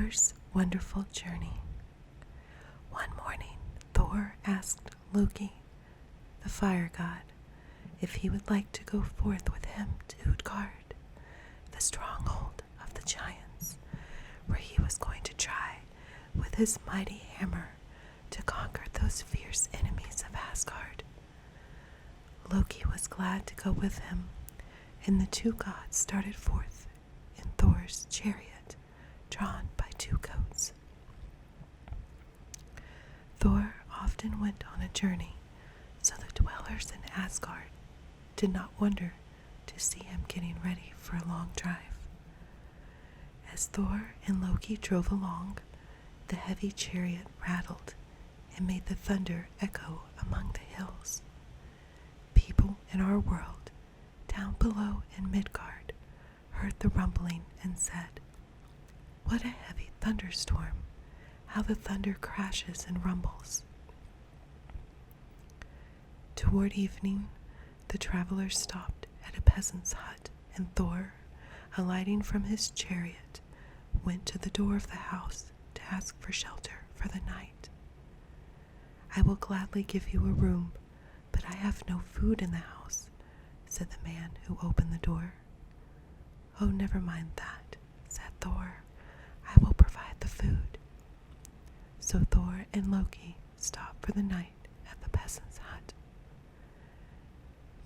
Thor's Wonderful Journey. One morning, Thor asked Loki, the fire god, if he would like to go forth with him to Utgard, the stronghold of the giants, where he was going to try with his mighty hammer to conquer those fierce enemies of Asgard. Loki was glad to go with him, and the two gods started forth in Thor's chariot, drawn by two goats. Thor often went on a journey, so the dwellers in Asgard did not wonder to see him getting ready for a long drive. As Thor and Loki drove along, the heavy chariot rattled and made the thunder echo among the hills. People in our world, down below in Midgard, heard the rumbling and said, "What a heavy thunderstorm! How the thunder crashes and rumbles." Toward evening, the travelers stopped at a peasant's hut, and Thor, alighting from his chariot, went to the door of the house to ask for shelter for the night. "I will gladly give you a room, but I have no food in the house," said the man who opened the door. "Oh, never mind that," said Thor. "I will provide the food." So Thor and Loki stopped for the night at the peasant's hut.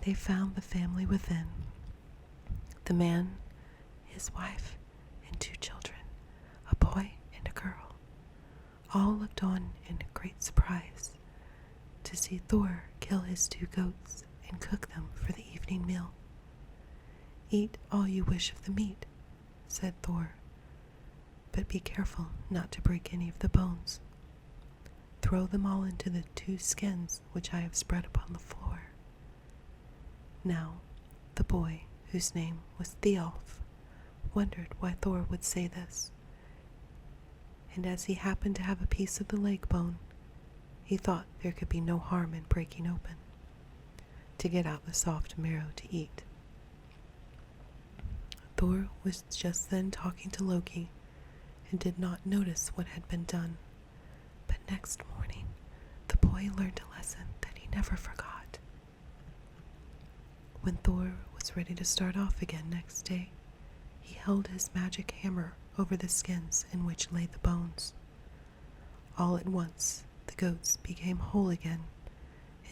They found the family within: the man, his wife, and two children, a boy and a girl. All looked on in great surprise to see Thor kill his two goats and cook them for the evening meal. "Eat all you wish of the meat," said Thor, "but be careful not to break any of the bones. Throw them all into the two skins which I have spread upon the floor." Now, the boy, whose name was Thialf, wondered why Thor would say this, and as he happened to have a piece of the leg bone, he thought there could be no harm in breaking open, to get out the soft marrow to eat. Thor was just then talking to Loki, and did not notice what had been done, but next morning the boy learned a lesson that he never forgot. When Thor was ready to start off again next day, he held his magic hammer over the skins in which lay the bones. All at once the goats became whole again,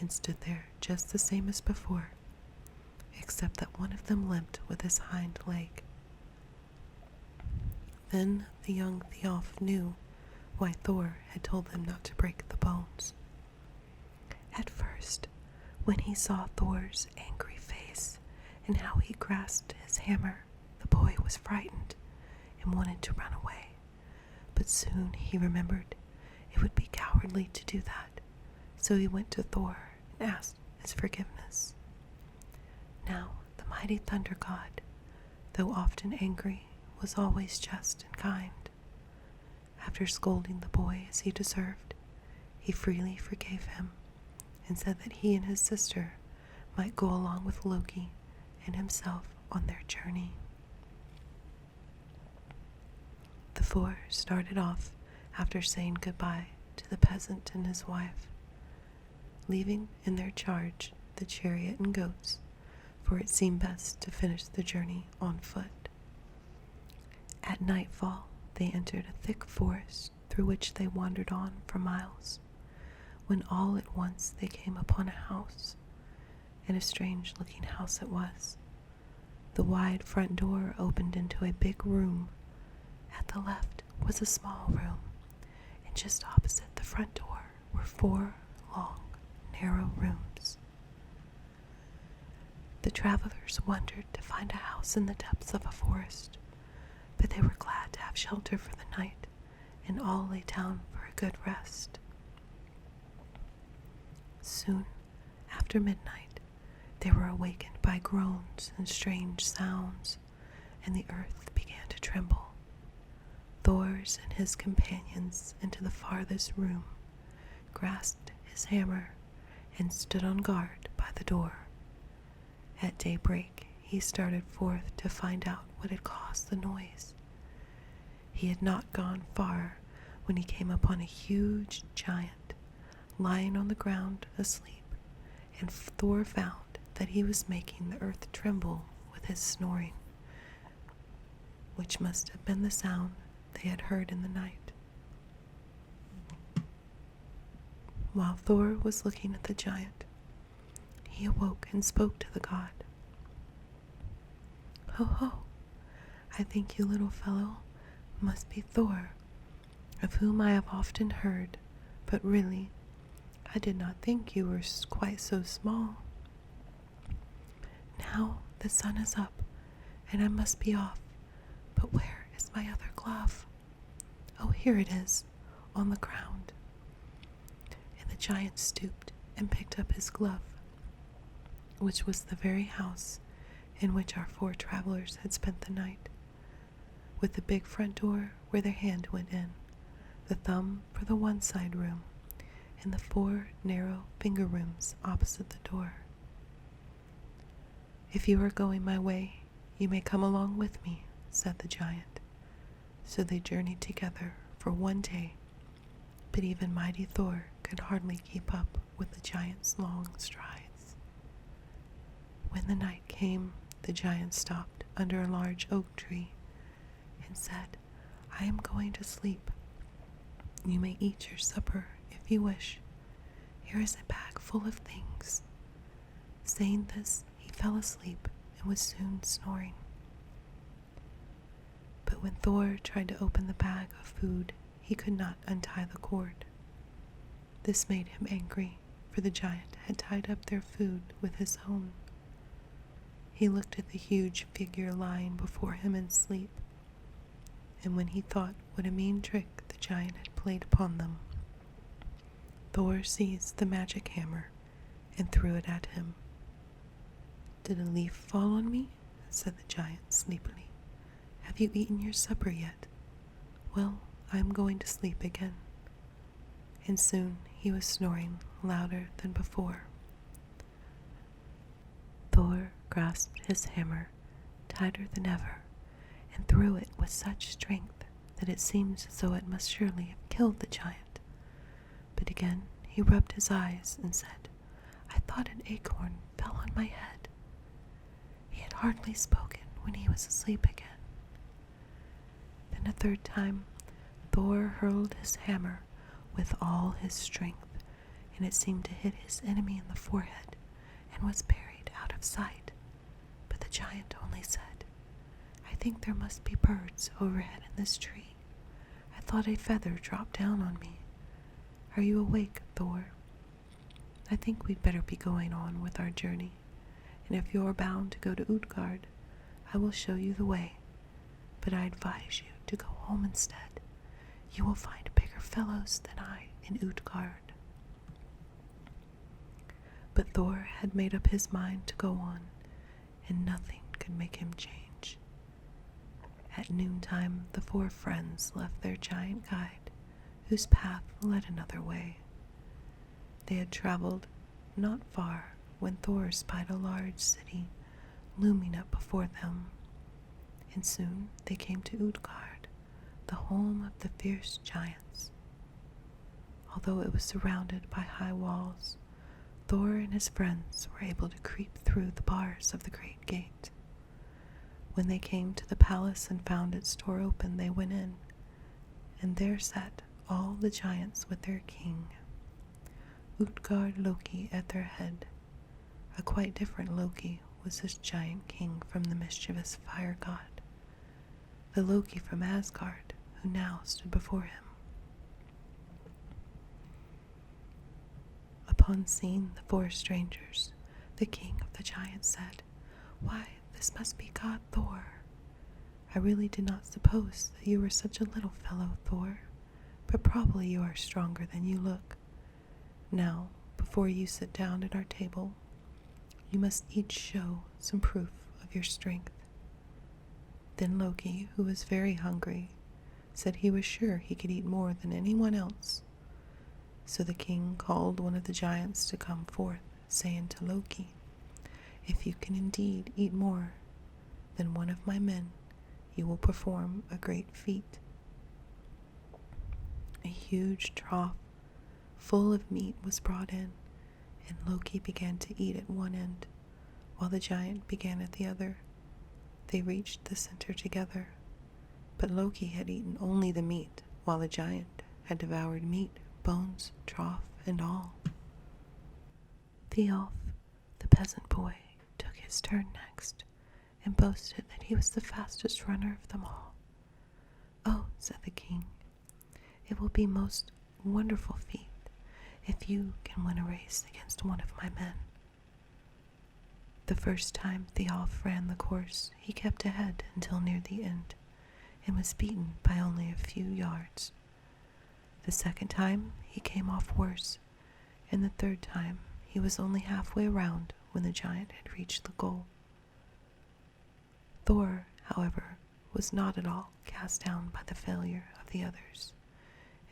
and stood there just the same as before, except that one of them limped with his hind leg. Then the young Thialf knew why Thor had told them not to break the bones. At first, when he saw Thor's angry face and how he grasped his hammer, the boy was frightened and wanted to run away. But soon he remembered it would be cowardly to do that, so he went to Thor and asked his forgiveness. Now the mighty thunder god, though often angry, was always just and kind. After scolding the boy as he deserved, he freely forgave him and said that he and his sister might go along with Loki and himself on their journey. The four started off after saying goodbye to the peasant and his wife, leaving in their charge the chariot and goats, for it seemed best to finish the journey on foot. At nightfall, they entered a thick forest through which they wandered on for miles, when all at once they came upon a house, and a strange-looking house it was. The wide front door opened into a big room. At the left was a small room, and just opposite the front door were 4 long, narrow rooms. The travelers wondered to find a house in the depths of a forest, but they were glad to have shelter for the night, and all lay down for a good rest. Soon after midnight, they were awakened by groans and strange sounds, and the earth began to tremble. Thor's and his companions into the farthest room, grasped his hammer, and stood on guard by the door. At daybreak, he started forth to find out what had caused the noise. He had not gone far when he came upon a huge giant lying on the ground asleep, and Thor found that he was making the earth tremble with his snoring, which must have been the sound they had heard in the night. While Thor was looking at the giant, he awoke and spoke to the god. "Ho ho, I think you, little fellow, must be Thor, of whom I have often heard, but really, I did not think you were quite so small. Now the sun is up, and I must be off, but where is my other glove? Oh, here it is, on the ground." And the giant stooped and picked up his glove, which was the very house in which our 4 travelers had spent the night, with the big front door where their hand went in, the thumb for the one side room, and the 4 narrow finger rooms opposite the door. "If you are going my way, you may come along with me," said the giant. So they journeyed together for 1 day, but even mighty Thor could hardly keep up with the giant's long strides. When the night came, the giant stopped under a large oak tree and said, "I am going to sleep. You may eat your supper if you wish. Here is a bag full of things." Saying this, he fell asleep and was soon snoring. But when Thor tried to open the bag of food, he could not untie the cord. This made him angry, for the giant had tied up their food with his own. He looked at the huge figure lying before him in sleep, and when he thought what a mean trick the giant had played upon them, Thor seized the magic hammer and threw it at him. "Did a leaf fall on me?" said the giant sleepily. "Have you eaten your supper yet? Well, I am going to sleep again." And soon he was snoring louder than before. Thor grasped his hammer tighter than ever and threw it with such strength that it seemed as though it must surely have killed the giant. But again he rubbed his eyes and said, "I thought an acorn fell on my head." He had hardly spoken when he was asleep again. Then a 3rd time Thor hurled his hammer with all his strength, and it seemed to hit his enemy in the forehead and was buried out of sight. But the giant only said, "I think there must be birds overhead in this tree. I thought a feather dropped down on me. Are you awake, Thor? I think we'd better be going on with our journey, and if you're bound to go to Utgard, I will show you the way, but I advise you to go home instead. You will find bigger fellows than I in Utgard." But Thor had made up his mind to go on, and nothing could make him change. At noontime, the 4 friends left their giant guide, whose path led another way. They had traveled not far when Thor spied a large city looming up before them, and soon they came to Utgard, the home of the fierce giants. Although it was surrounded by high walls, Thor and his friends were able to creep through the bars of the great gate. When they came to the palace and found its door open, they went in, and there sat all the giants with their king, Utgard Loki at their head. A quite different Loki was this giant king from the mischievous fire god, the Loki from Asgard, who now stood before him. Upon seeing the 4 strangers, the king of the giants said, "Why, this must be God Thor. I really did not suppose that you were such a little fellow, Thor, but probably you are stronger than you look. Now, before you sit down at our table, you must each show some proof of your strength." Then Loki, who was very hungry, said he was sure he could eat more than anyone else. So the king called one of the giants to come forth, saying to Loki, "If you can indeed eat more than one of my men, you will perform a great feat." a huge trough full of meat was brought in, and Loki began to eat at one end, while the giant began at the other. They reached the center together, but Loki had eaten only the meat, while the giant had devoured meat, bones, trough, and all. Thialf, the peasant boy, took his turn next, and boasted that he was the fastest runner of them all. "Oh," said the king, "it will be most wonderful feat if you can win a race against one of my men." The first time Thialf ran the course, he kept ahead until near the end, and was beaten by only a few yards. The second time he came off worse, and the third time he was only halfway around when the giant had reached the goal. Thor, however, was not at all cast down by the failure of the others,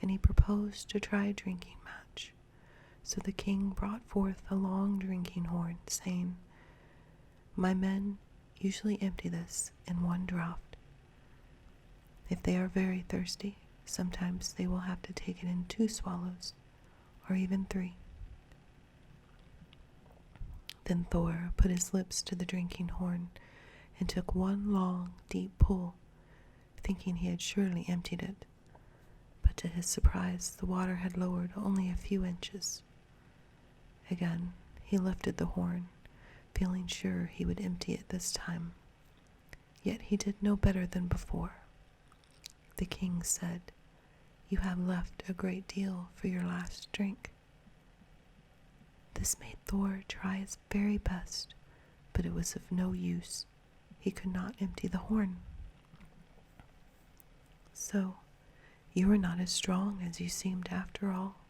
and he proposed to try a drinking match. So the king brought forth a long drinking horn, saying, "My men usually empty this in one draught. If they are very thirsty, sometimes they will have to take it in 2 swallows, or even 3. Then Thor put his lips to the drinking horn and took one long, deep pull, thinking he had surely emptied it. But to his surprise, the water had lowered only a few inches. Again, he lifted the horn, feeling sure he would empty it this time. Yet he did no better than before. The king said, "You have left a great deal for your last drink." This made Thor try his very best, but it was of no use. He could not empty the horn. "So, you are not as strong as you seemed after all.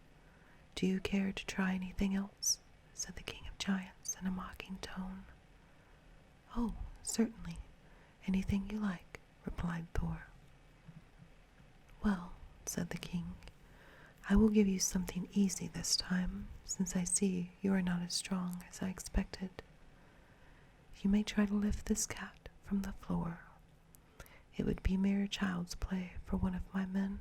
Do you care to try anything else?" said the king of giants in a mocking tone. "Oh, certainly, anything you like," replied Thor. "Well," said the king, "I will give you something easy this time, since I see you are not as strong as I expected. You may try to lift this cat from the floor. It would be mere child's play for one of my men."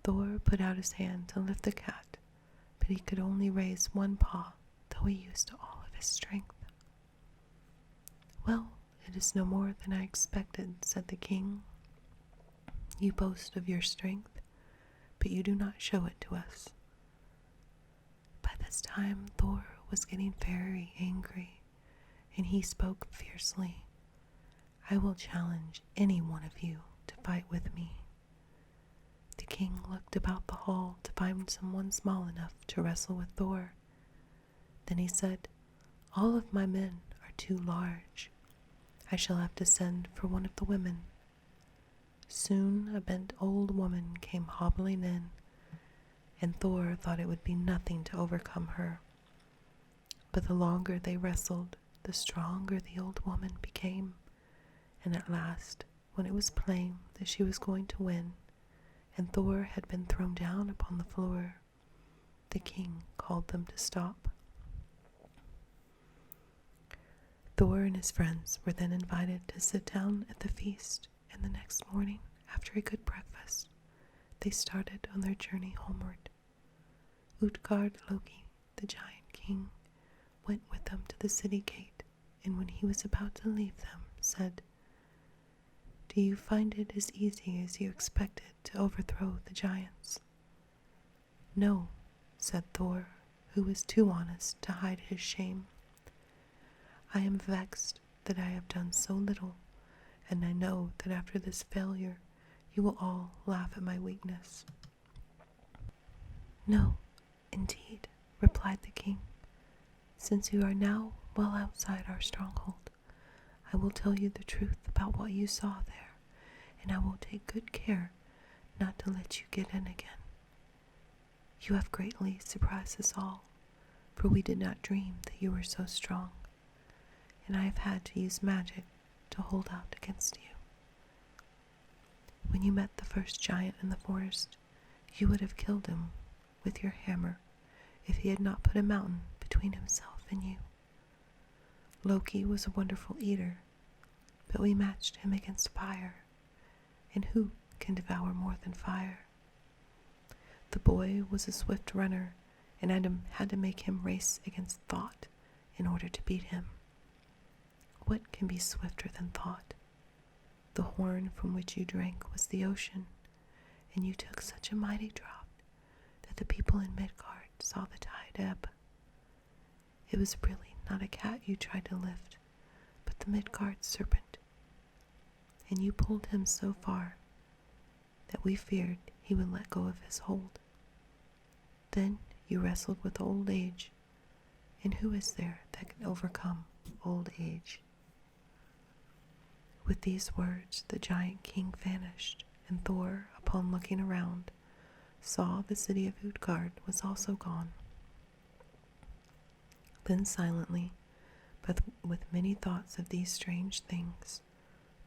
Thor put out his hand to lift the cat, but he could only raise one paw, though he used all of his strength. "Well, it is no more than I expected," said the king. "You boast of your strength, but you do not show it to us." By this time, Thor was getting very angry, and he spoke fiercely. "I will challenge any one of you to fight with me." The king looked about the hall to find someone small enough to wrestle with Thor. Then he said, "All of my men are too large. I shall have to send for one of the women." Soon a bent old woman came hobbling in, and Thor thought it would be nothing to overcome her. But the longer they wrestled, the stronger the old woman became, and at last, when it was plain that she was going to win, and Thor had been thrown down upon the floor, the king called them to stop. Thor and his friends were then invited to sit down at the feast, and the next morning, after a good breakfast, they started on their journey homeward. Utgard Loki, the giant king, went with them to the city gate, and when he was about to leave them, said, "Do you find it as easy as you expected to overthrow the giants?" "No," said Thor, who was too honest to hide his shame. "I am vexed that I have done so little, and I know that after this failure you will all laugh at my weakness." "No, indeed," replied the king. "Since you are now well outside our stronghold, I will tell you the truth about what you saw there, and I will take good care not to let you get in again. You have greatly surprised us all, for we did not dream that you were so strong, and I have had to use magic to hold out against you. When you met the first giant in the forest, you would have killed him with your hammer if he had not put a mountain between himself and you. Loki was a wonderful eater, but we matched him against fire, and who can devour more than fire? the boy was a swift runner, and had to make him race against thought in order to beat him. What can be swifter than thought? The horn from which you drank was the ocean, and you took such a mighty draught that the people in Midgard saw the tide ebb. It was really not a cat you tried to lift, but the Midgard serpent, and you pulled him so far that we feared he would let go of his hold. Then you wrestled with old age, and who is there that can overcome old age? With these words, the giant king vanished, and Thor, upon looking around, saw the city of Utgard was also gone. Then silently, but with many thoughts of these strange things,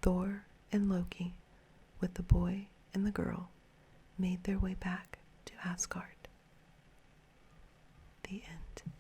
Thor and Loki, with the boy and the girl, made their way back to Asgard. The end.